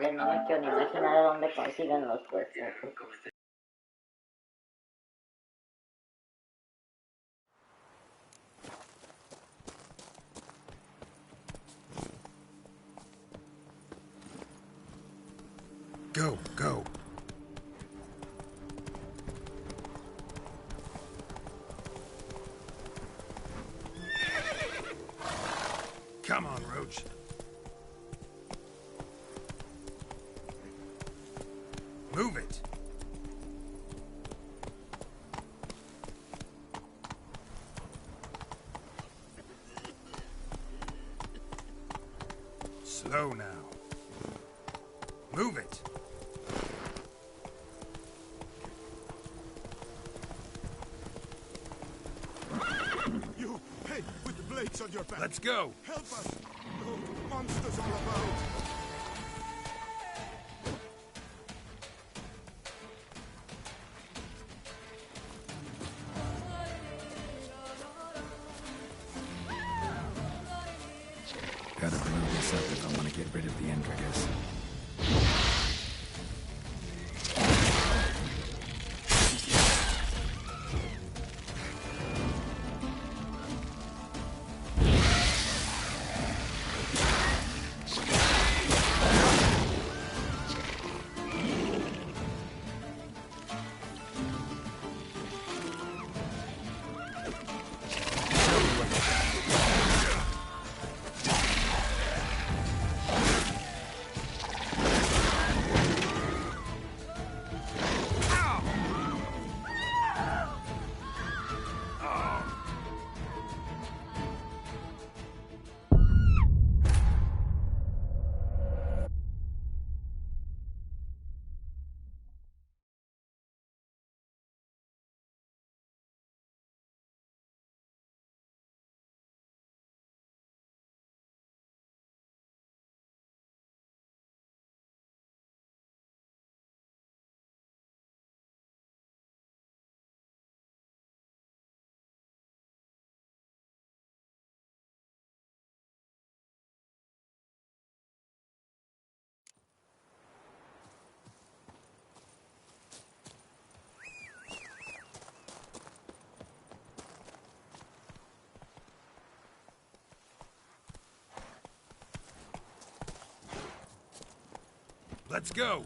madre, no me quiero ni imaginar de dónde consiguen los huesos. Go, go. Come on, Roach. Move it. Slow now. Move it. You, hey, with the blades on your back. Let's go. Help us. No monsters all about. Gotta blow this up if I want to get rid of the Endrigas. Let's go.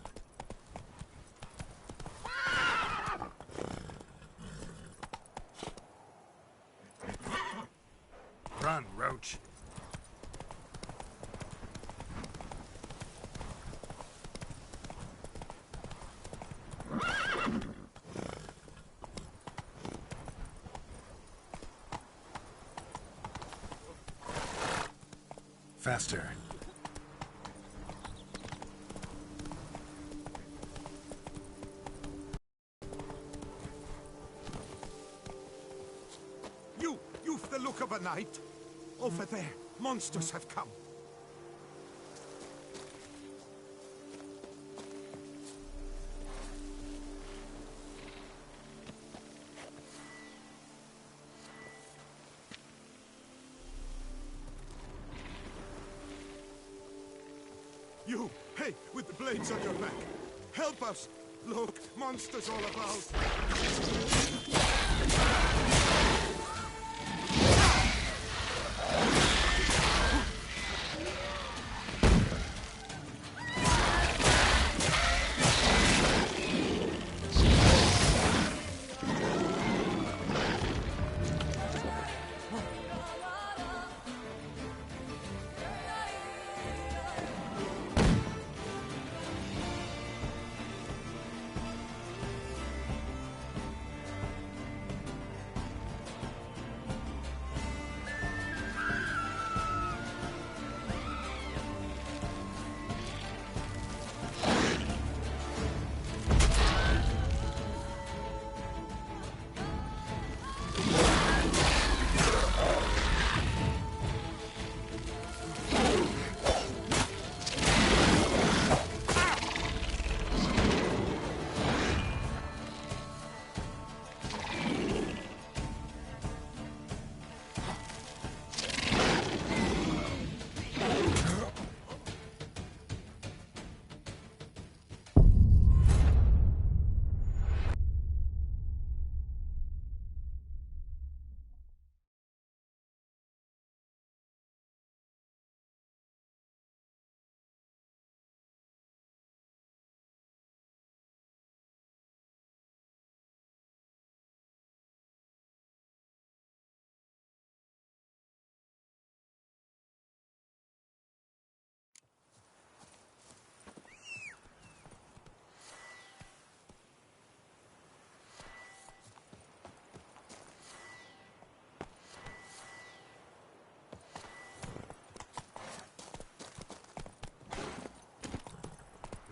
Run, Roach. Faster. You've the look of a knight. Over there, monsters have come. You, hey, with the blades on your back. Help us! Look, monsters all about.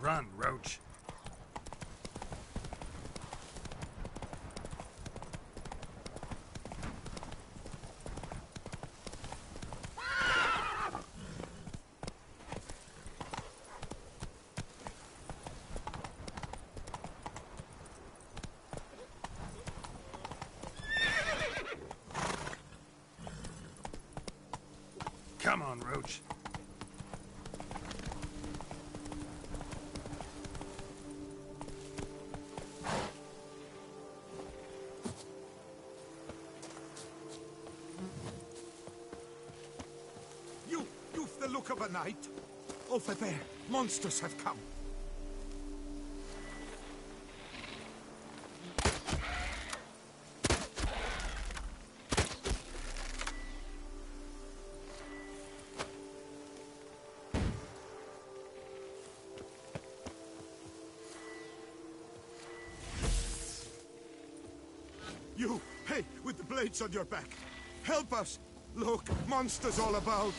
Run, Roach. Come on, Roach. You've the look of a knight. Over there, monsters have come. You, hey, with the blades on your back. Help us! Look, monsters all about.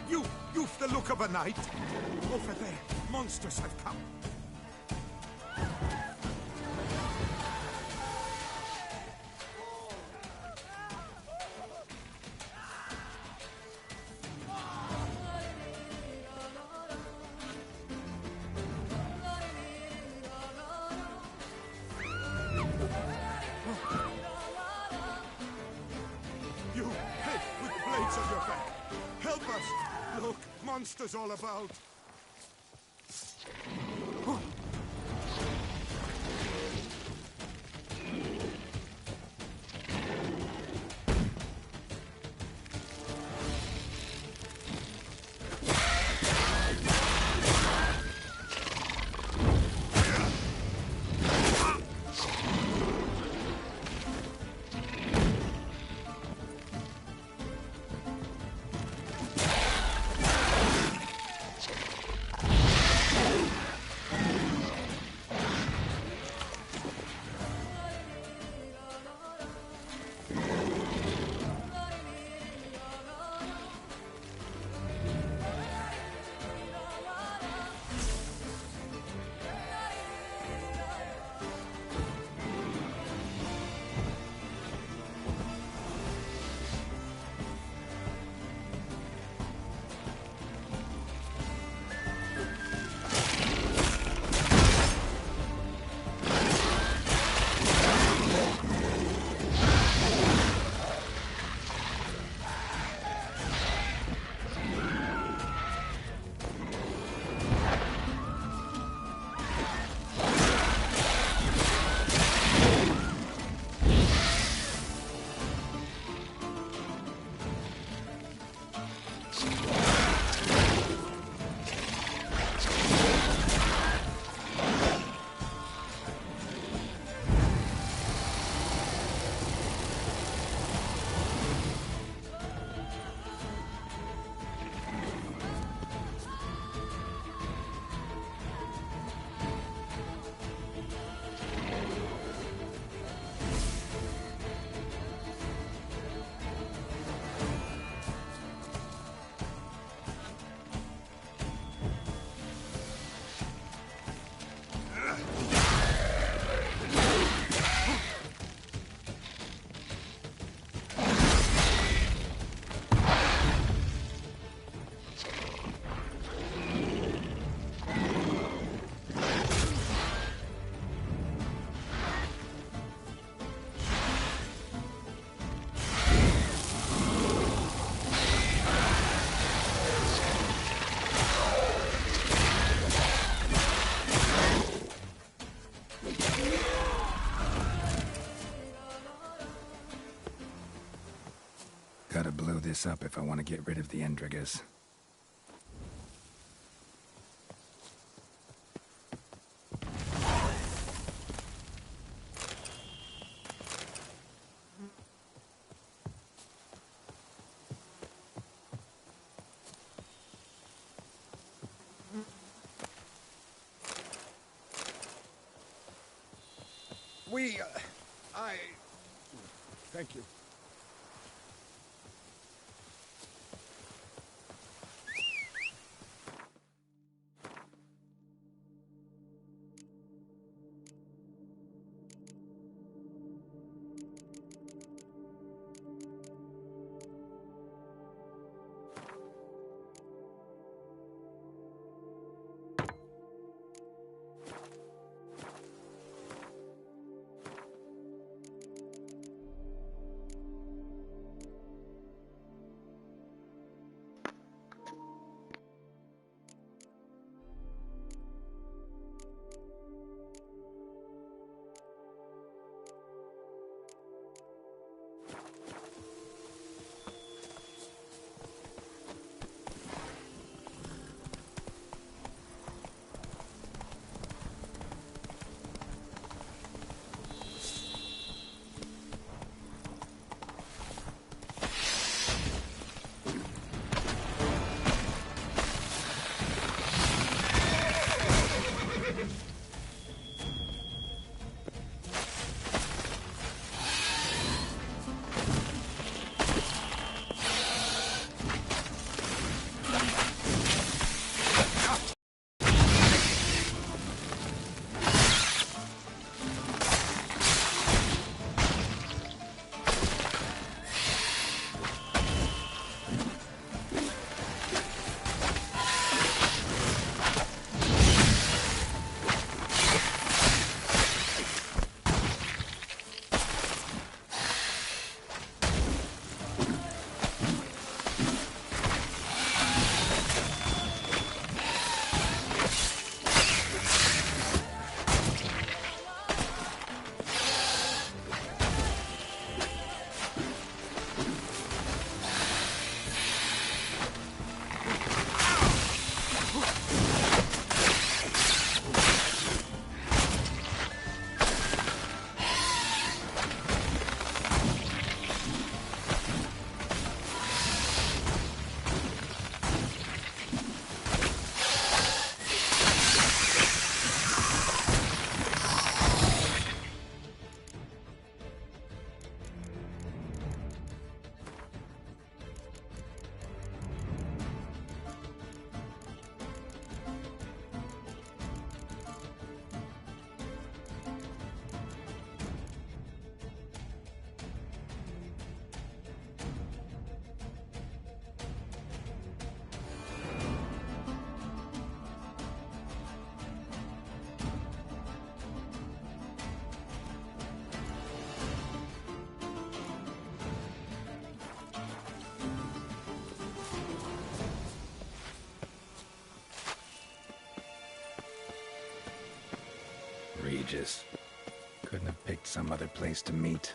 You've the look of a knight. Over there, monsters have come. You, hey, with the blades on your back. Help us! Look, monsters all about. Gotta blow this up if I want to get rid of the Endrigas. Thank you. Regis. Couldn't have picked some other place to meet.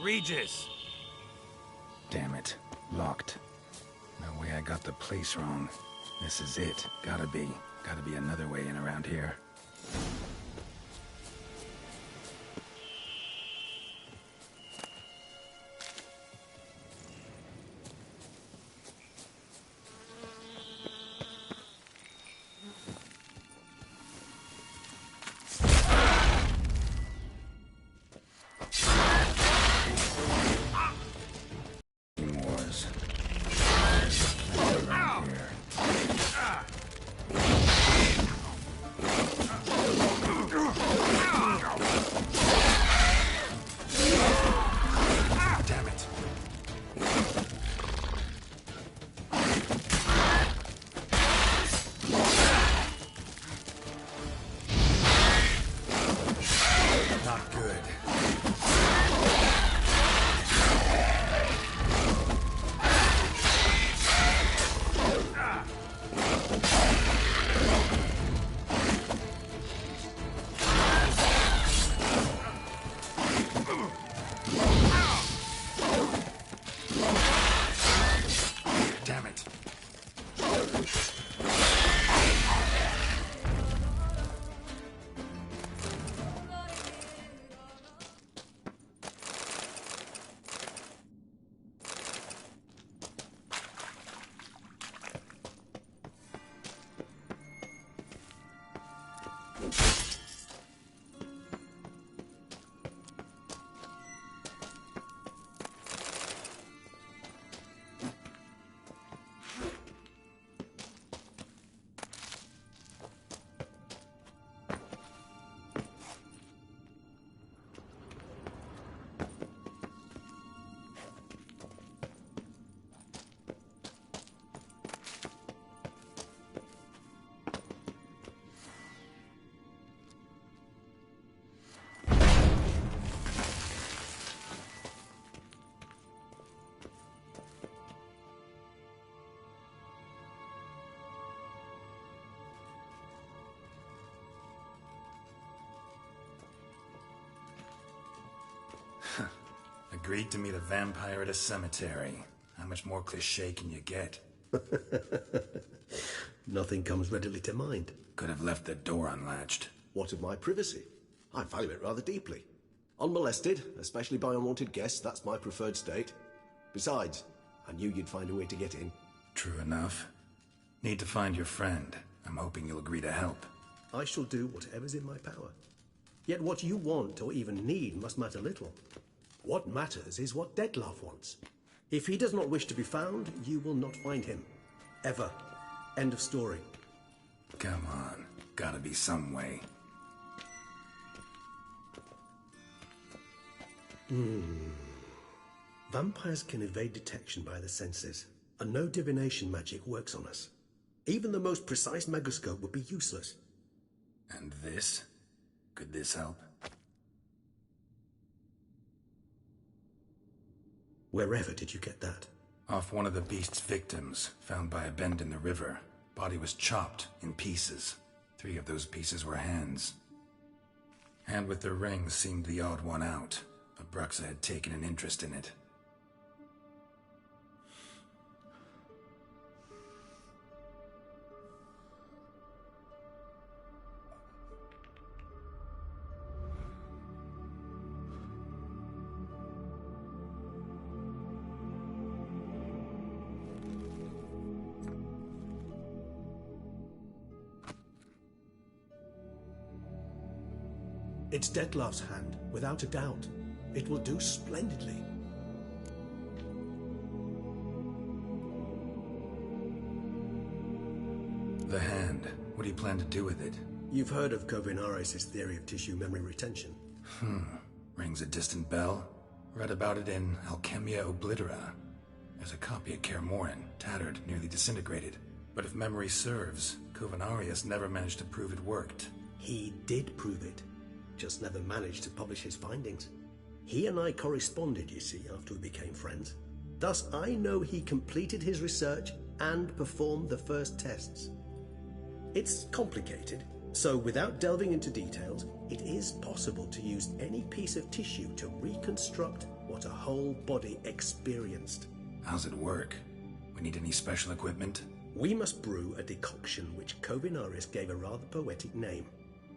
Regis! Damn it. Locked. No way I got the place wrong. This is it. Gotta be. Gotta be another way in around here. Wars. Around here. Damn it. Not good. Damn it. Agreed to meet a vampire at a cemetery. How much more cliché can you get? Nothing comes readily to mind. Could have left the door unlatched. What of my privacy? I value it rather deeply. Unmolested, especially by unwanted guests, that's my preferred state. Besides, I knew you'd find a way to get in. True enough. Need to find your friend. I'm hoping you'll agree to help. I shall do whatever's in my power. Yet what you want or even need must matter little. What matters is what Dettlaff wants. If he does not wish to be found, you will not find him. Ever. End of story. Come on. Gotta be some way. Vampires can evade detection by the senses, and no divination magic works on us. Even the most precise megascope would be useless. And this? Could this help? Wherever did you get that? Off one of the beast's victims, found by a bend in the river. Body was chopped in pieces. 3 of those pieces were hands. Hand with the ring seemed the odd one out, but Bruxa had taken an interest in it. It's Dettlaff's hand, without a doubt. It will do splendidly. The hand. What do you plan to do with it? You've heard of Kovinaris' theory of tissue memory retention. Rings a distant bell. Read about it in Alchemia Oblitera. There's a copy at Kaer Morhen, tattered, nearly disintegrated. But if memory serves, Kovinaris never managed to prove it worked. He did prove it, just never managed to publish his findings. He and I corresponded, you see, after we became friends. Thus, I know he completed his research and performed the first tests. It's complicated, so without delving into details, it is possible to use any piece of tissue to reconstruct what a whole body experienced. How's it work? We need any special equipment? We must brew a decoction which Kovinaris gave a rather poetic name,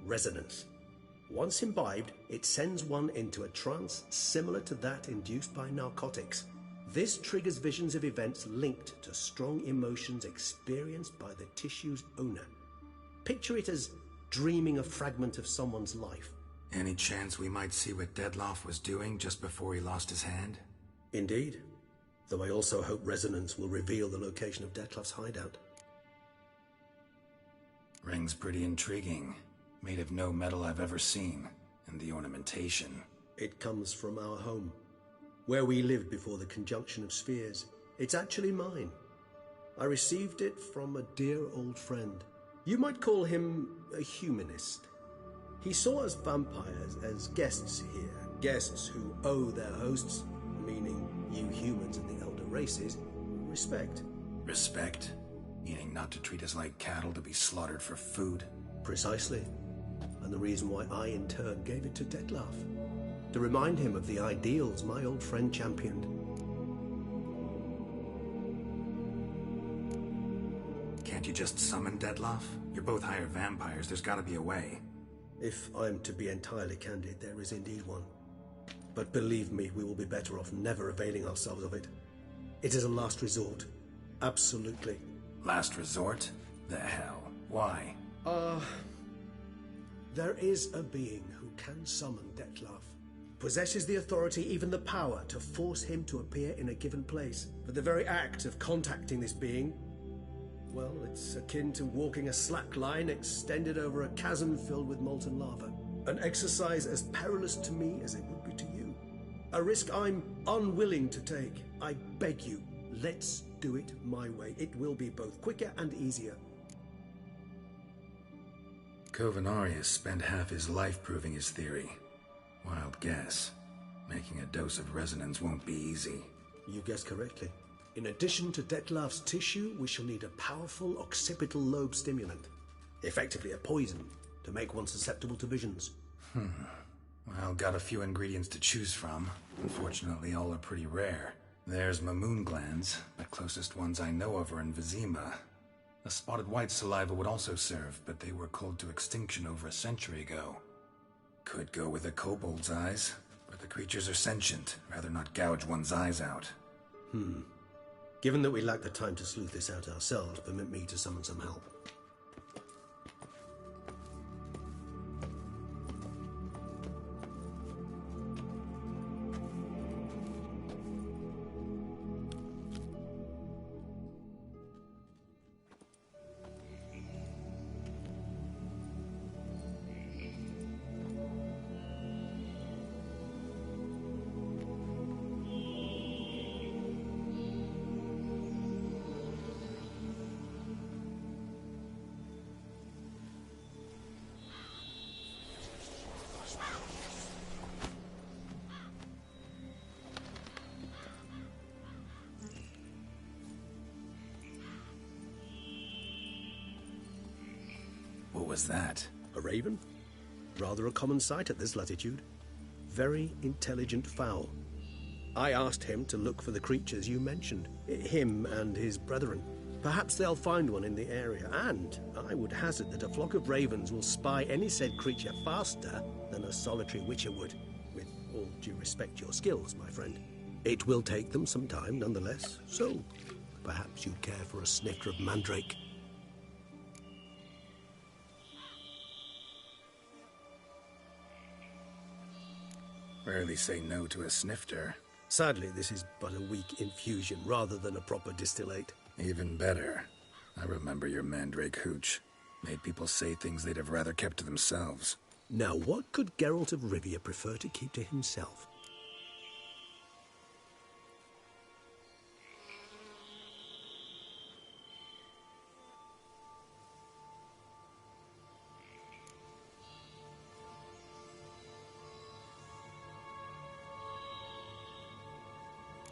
resonance. Once imbibed, it sends one into a trance similar to that induced by narcotics. This triggers visions of events linked to strong emotions experienced by the tissue's owner. Picture it as dreaming a fragment of someone's life. Any chance we might see what Dettlaff was doing just before he lost his hand? Indeed. Though I also hope resonance will reveal the location of Dettlaff's hideout. Ring's pretty intriguing. Made of no metal I've ever seen. And the ornamentation. It comes from our home, where we lived before the conjunction of spheres. It's actually mine. I received it from a dear old friend. You might call him a humanist. He saw us vampires as guests here, guests who owe their hosts, meaning you humans and the elder races, respect. Respect? Meaning not to treat us like cattle to be slaughtered for food? Precisely. And the reason why I in turn gave it to Dettlaff. To remind him of the ideals my old friend championed. Can't you just summon Dettlaff? You're both hired vampires, there's gotta be a way. If I'm to be entirely candid, there is indeed one. But believe me, we will be better off never availing ourselves of it. It is a last resort. Absolutely. Last resort? The hell? Why? There is a being who can summon Dettlaff. Possesses the authority, even the power, to force him to appear in a given place. But the very act of contacting this being, well, it's akin to walking a slack line extended over a chasm filled with molten lava. An exercise as perilous to me as it would be to you. A risk I'm unwilling to take. I beg you, let's do it my way. It will be both quicker and easier. Kovinaris spent half his life proving his theory. Wild guess. Making a dose of resonance won't be easy. You guessed correctly. In addition to Dettlaff's tissue, we shall need a powerful occipital lobe stimulant. Effectively a poison, to make one susceptible to visions. Well, got a few ingredients to choose from. Unfortunately, all are pretty rare. There's Mamoon glands. The closest ones I know of are in Vizima. A spotted white saliva would also serve, but they were cold to extinction over a century ago. Could go with a kobold's eyes, but the creatures are sentient. Rather not gouge one's eyes out. Given that we lack the time to sleuth this out ourselves, permit me to summon some help. What was that? A raven? Rather a common sight at this latitude. Very intelligent fowl. I asked him to look for the creatures you mentioned. Him and his brethren. Perhaps they'll find one in the area, and I would hazard that a flock of ravens will spy any said creature faster than a solitary witcher would. With all due respect to your skills, my friend. It will take them some time, nonetheless, so perhaps you'd care for a snifter of mandrake. Rarely say no to a snifter. Sadly, this is but a weak infusion rather than a proper distillate. Even better. I remember your mandrake hooch. Made people say things they'd have rather kept to themselves. Now, what could Geralt of Rivia prefer to keep to himself?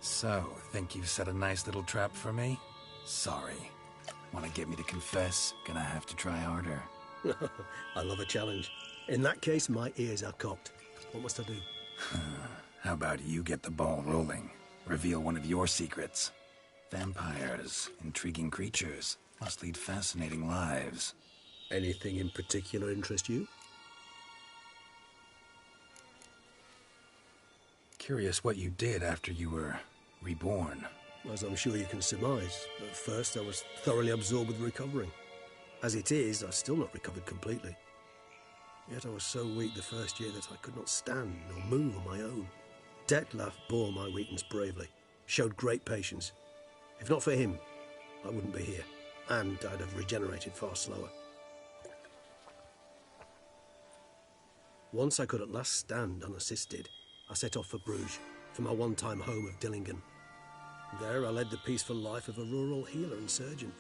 So, think you've set a nice little trap for me? Sorry. Want to get me to confess? Gonna have to try harder. I love a challenge. In that case, my ears are cocked. What must I do? How about you get the ball rolling? Reveal one of your secrets. Vampires, intriguing creatures, must lead fascinating lives. Anything in particular interest you? Curious what you did after you were reborn. As I'm sure you can surmise, at first I was thoroughly absorbed with recovering. As it is, I've still not recovered completely. Yet I was so weak the first year that I could not stand or move on my own. Detlef bore my weakness bravely, showed great patience. If not for him, I wouldn't be here, and I'd have regenerated far slower. Once I could at last stand unassisted, I set off for Bruges, for my one-time home of Dillingen. There I led the peaceful life of a rural healer and surgeon,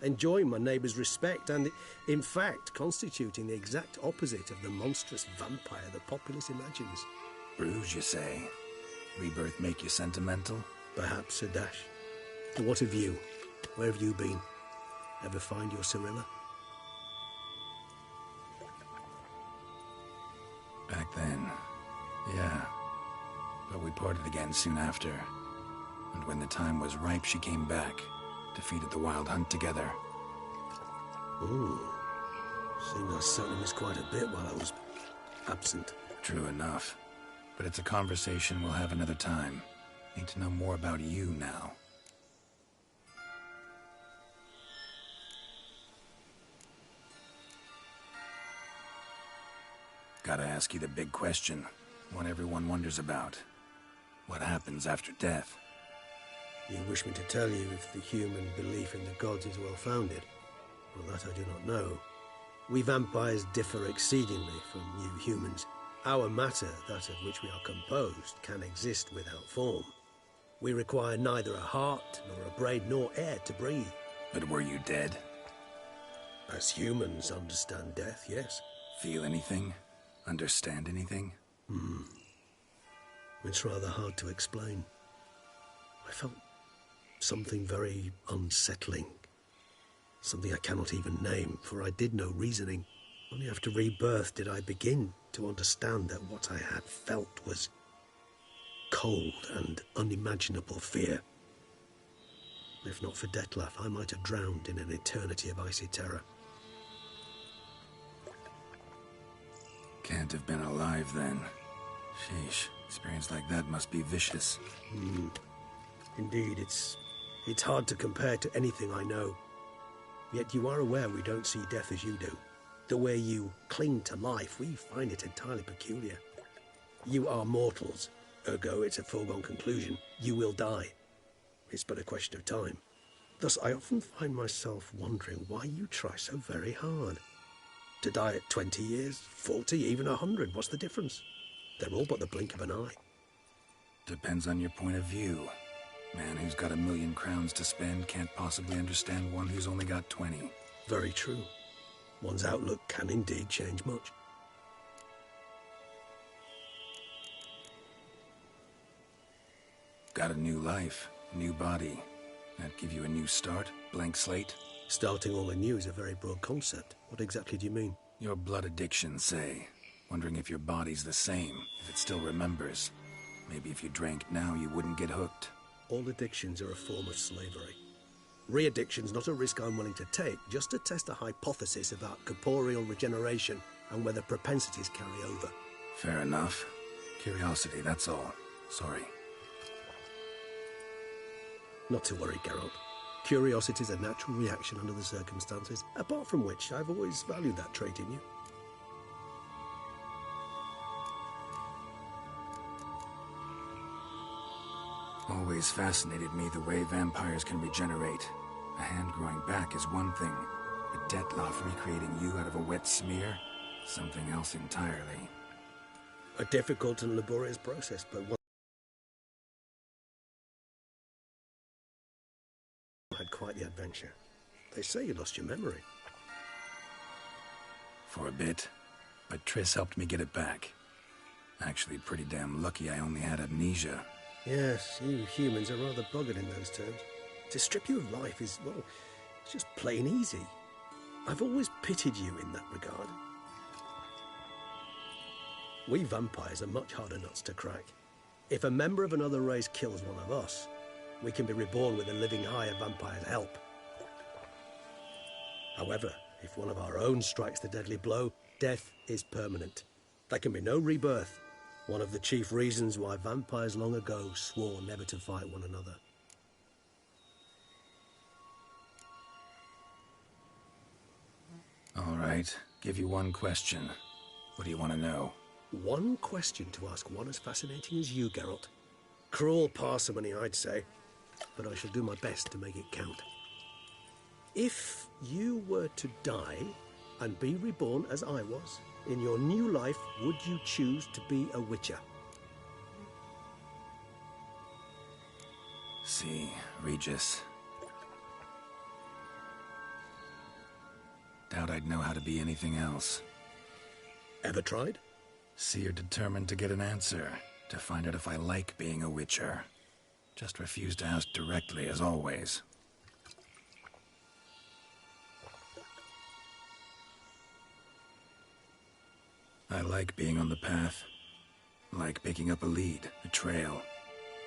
enjoying my neighbours' respect and, in fact, constituting the exact opposite of the monstrous vampire the populace imagines. Bruges, you say? Rebirth make you sentimental? Perhaps a dash. What of you? Where have you been? Ever find your Cyrilla? Back then, yeah. But we parted again soon after. And when the time was ripe, she came back. Defeated the Wild Hunt together. Ooh. Seems I certainly missed quite a bit while I was absent. True enough. But it's a conversation we'll have another time. Need to know more about you now. Gotta ask you the big question. One everyone wonders about. What happens after death? You wish me to tell you if the human belief in the gods is well founded? Well, that I do not know. We vampires differ exceedingly from you humans. Our matter, that of which we are composed, can exist without form. We require neither a heart, nor a brain, nor air to breathe. But were you dead? As humans understand death, yes. Feel anything? Understand anything? It's rather hard to explain. I felt something very unsettling. Something I cannot even name, for I did no reasoning. Only after rebirth did I begin to understand that what I had felt was cold and unimaginable fear. If not for Detlef, I might have drowned in an eternity of icy terror. Can't have been alive then. Sheesh, experience like that must be vicious. Indeed, it's hard to compare to anything I know. Yet you are aware we don't see death as you do. The way you cling to life, we find it entirely peculiar. You are mortals, ergo it's a foregone conclusion. You will die. It's but a question of time. Thus, I often find myself wondering why you try so very hard. To die at 20 years, 40, even 100, what's the difference? They're all but the blink of an eye. Depends on your point of view. Man who's got 1,000,000 crowns to spend can't possibly understand one who's only got 20. Very true. One's outlook can indeed change much. Got a new life, new body. That give you a new start, blank slate? Starting all anew is a very broad concept. What exactly do you mean? Your blood addiction, say. Wondering if your body's the same, if it still remembers. Maybe if you drank now, you wouldn't get hooked. All addictions are a form of slavery. Re-addiction's not a risk I'm willing to take, just to test a hypothesis about corporeal regeneration and whether propensities carry over. Fair enough. Curiosity, that's all. Sorry. Not to worry, Geralt. Curiosity is a natural reaction under the circumstances, apart from which I've always valued that trait in you. Always fascinated me the way vampires can regenerate. A hand growing back is one thing, but Detlef recreating you out of a wet smear? Something else entirely. A difficult and laborious process, but one had quite the adventure. They say you lost your memory. For a bit, but Triss helped me get it back. Actually, pretty damn lucky I only had amnesia. Yes, you humans are rather buggered in those terms. To strip you of life is, well, it's just plain easy. I've always pitied you in that regard. We vampires are much harder nuts to crack. If a member of another race kills one of us, we can be reborn with a living higher vampire's help. However, if one of our own strikes the deadly blow, death is permanent. There can be no rebirth. One of the chief reasons why vampires long ago swore never to fight one another. All right, give you one question. What do you want to know? One question to ask one as fascinating as you, Geralt. Cruel parsimony, I'd say, but I shall do my best to make it count. If you were to die and be reborn as I was, in your new life, would you choose to be a Witcher? See, Regis. Doubt I'd know how to be anything else. Ever tried? See, you're determined to get an answer, to find out if I like being a Witcher. Just refuse to ask directly, as always. I like being on the path. I like picking up a lead, a trail.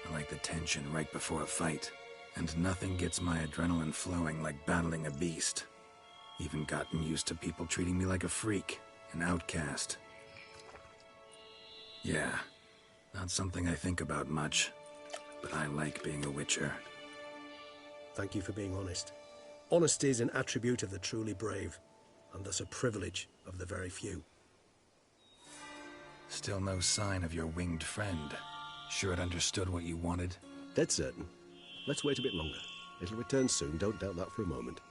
I like the tension right before a fight. And nothing gets my adrenaline flowing like battling a beast. Even gotten used to people treating me like a freak, an outcast. Yeah, not something I think about much, but I like being a Witcher. Thank you for being honest. Honesty is an attribute of the truly brave, and thus a privilege of the very few. Still no sign of your winged friend. Sure it understood what you wanted? Dead certain. Let's wait a bit longer. It'll return soon, don't doubt that for a moment.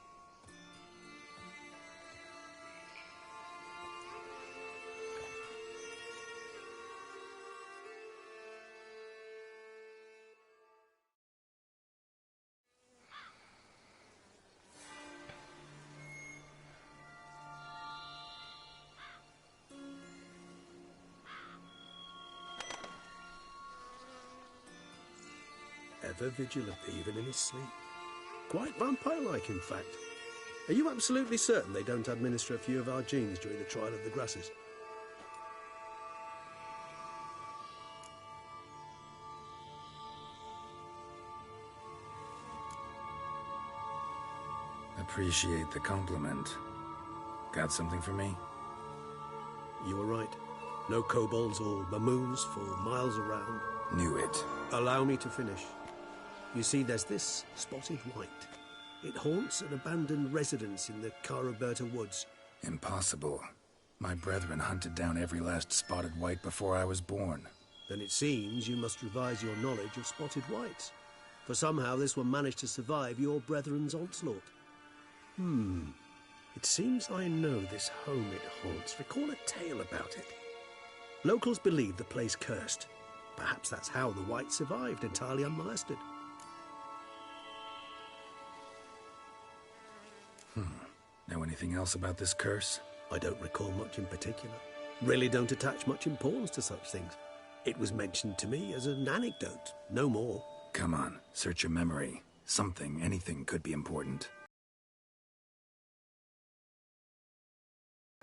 Ever vigilant, even in his sleep. Quite vampire-like, in fact. Are you absolutely certain they don't administer a few of our genes during the trial of the grasses? Appreciate the compliment. Got something for me? You were right. No kobolds or mamoons for miles around. Knew it. Allow me to finish. You see, there's this spotted white. It haunts an abandoned residence in the Caraberta woods. Impossible. My brethren hunted down every last spotted white before I was born. Then it seems you must revise your knowledge of spotted whites. For somehow this one managed to survive your brethren's onslaught. It seems I know this home it haunts. Recall a tale about it. Locals believe the place cursed. Perhaps that's how the whites survived, entirely unmolested. Know anything else about this curse? I don't recall much in particular. Really don't attach much importance to such things. It was mentioned to me as an anecdote, no more. Come on, search your memory. Something, anything could be important.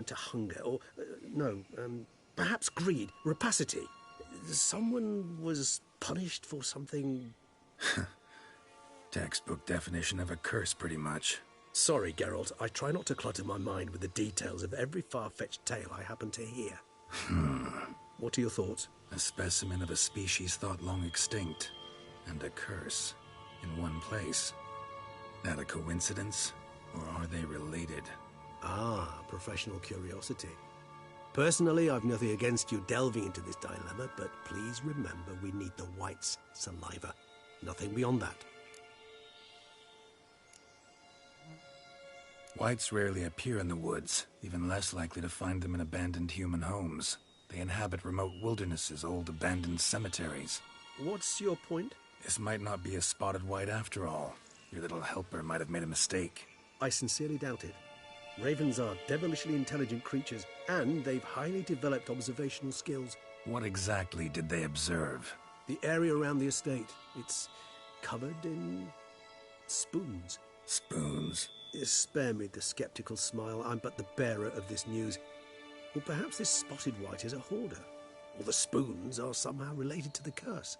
To hunger, or, perhaps greed, rapacity. Someone was punished for something... Textbook definition of a curse, pretty much. Sorry, Geralt, I try not to clutter my mind with the details of every far-fetched tale I happen to hear. What are your thoughts? A specimen of a species thought long extinct, and a curse, in one place. That a coincidence, or are they related? Ah, professional curiosity. Personally, I've nothing against you delving into this dilemma, but please remember we need the whites' saliva. Nothing beyond that. Whites rarely appear in the woods, even less likely to find them in abandoned human homes. They inhabit remote wildernesses, old abandoned cemeteries. What's your point? This might not be a spotted white after all. Your little helper might have made a mistake. I sincerely doubt it. Ravens are devilishly intelligent creatures, and they've highly developed observational skills. What exactly did they observe? The area around the estate. It's covered in spoons. Spoons? Spare me the skeptical smile. I'm but the bearer of this news. Or perhaps this spotted white is a hoarder. Or the spoons are somehow related to the curse.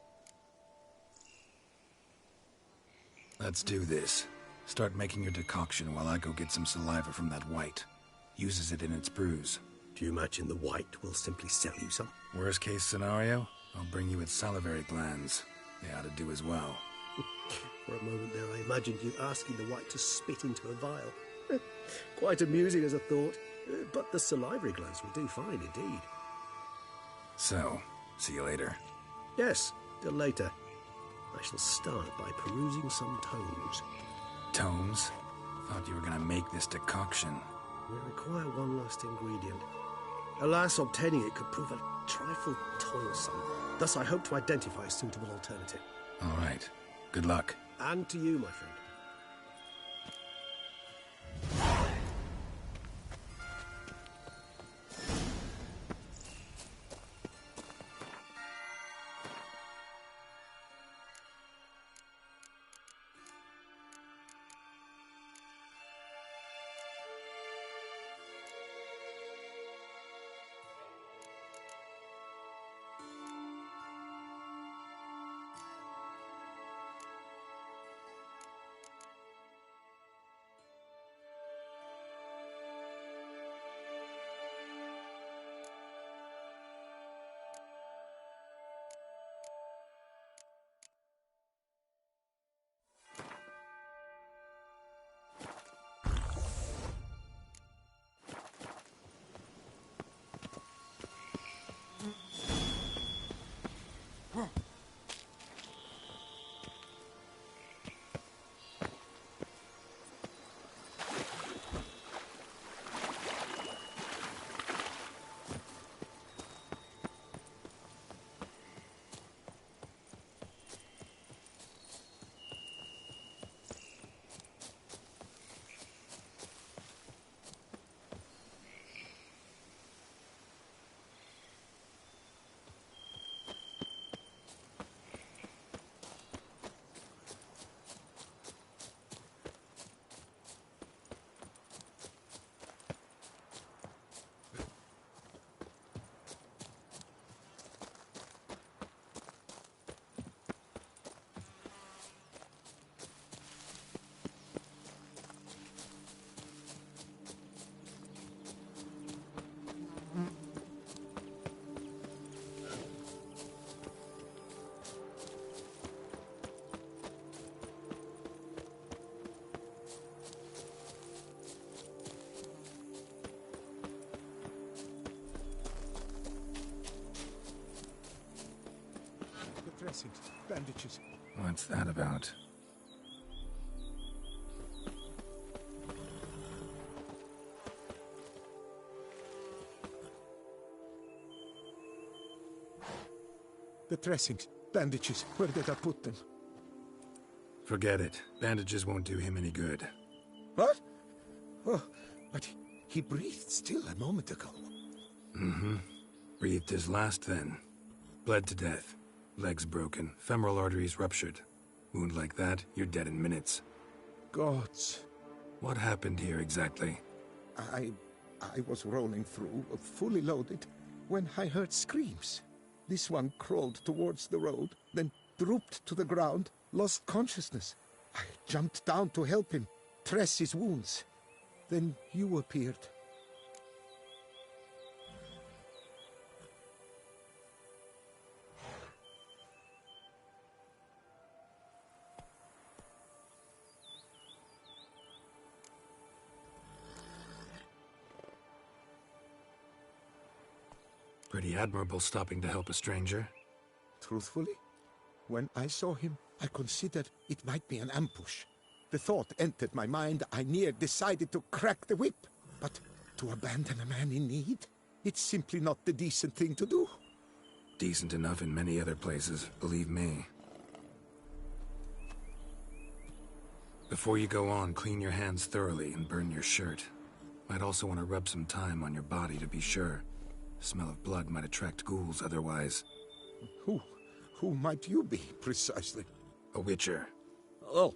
Let's do this. Start making your decoction while I go get some saliva from that white. Uses it in its brews. Do you imagine the white will simply sell you some? Worst case scenario, I'll bring you its salivary glands. They ought to do as well. For a moment there, I imagined you asking the white to spit into a vial. Quite amusing as a thought, but the salivary glands will do fine indeed. So, see you later. Yes, till later. I shall start by perusing some tomes. Tomes? Thought you were gonna make this decoction. We require one last ingredient. Alas, obtaining it could prove a trifle toilsome. Thus, I hope to identify a suitable alternative. All right. Good luck. And to you, my friend. Dressings, bandages. What's that about? The dressings, bandages, where did I put them? Forget it. Bandages won't do him any good. What? Oh, but he breathed still a moment ago. Mm-hmm. Breathed his last then. Bled to death. Legs broken, femoral arteries ruptured. Wound like that, you're dead in minutes. Gods. What happened here exactly? I was rolling through, fully loaded, when I heard screams. This one crawled towards the road, then drooped to the ground, lost consciousness. I jumped down to help him, dress his wounds. Then you appeared. Pretty admirable stopping to help a stranger. Truthfully, when I saw him, I considered it might be an ambush. The thought entered my mind, I near decided to crack the whip. But to abandon a man in need? It's simply not the decent thing to do. Decent enough in many other places, believe me. Before you go on, clean your hands thoroughly and burn your shirt. Might also want to rub some thyme on your body to be sure. The smell of blood might attract ghouls otherwise. Who might you be, precisely? A witcher. Oh.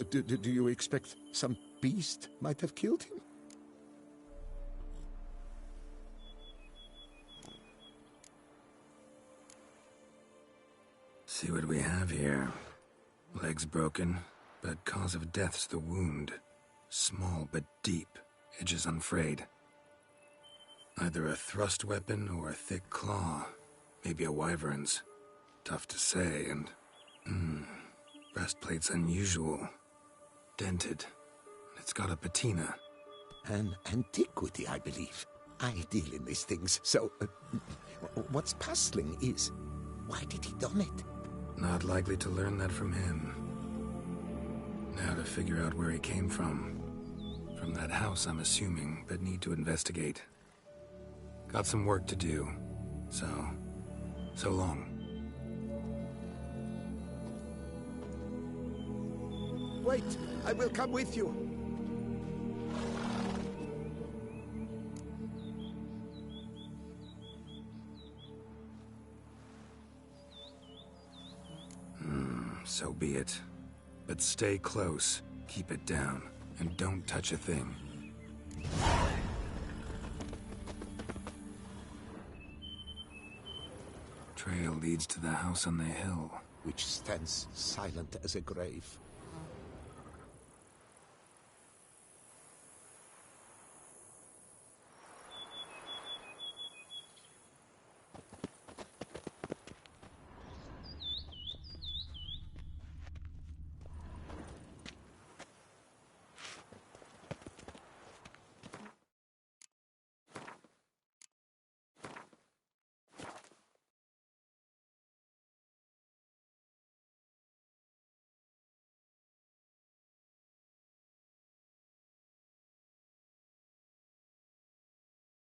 Do you expect some beast might have killed him? See what we have here. Legs broken, but cause of death's the wound. Small but deep, edges unfrayed. Either a thrust weapon or a thick claw. Maybe a wyvern's. Tough to say, and... breastplate's unusual. Dented. It's got a patina. An antiquity, I believe. I deal in these things, so... what's puzzling is... why did he don it? Not likely to learn that from him. Now to figure out where he came from. From that house, I'm assuming, but need to investigate. Got some work to do. So long. Wait, I will come with you. So be it. But stay close, keep it down, and don't touch a thing. Trail leads to the house on the hill. Which stands silent as a grave.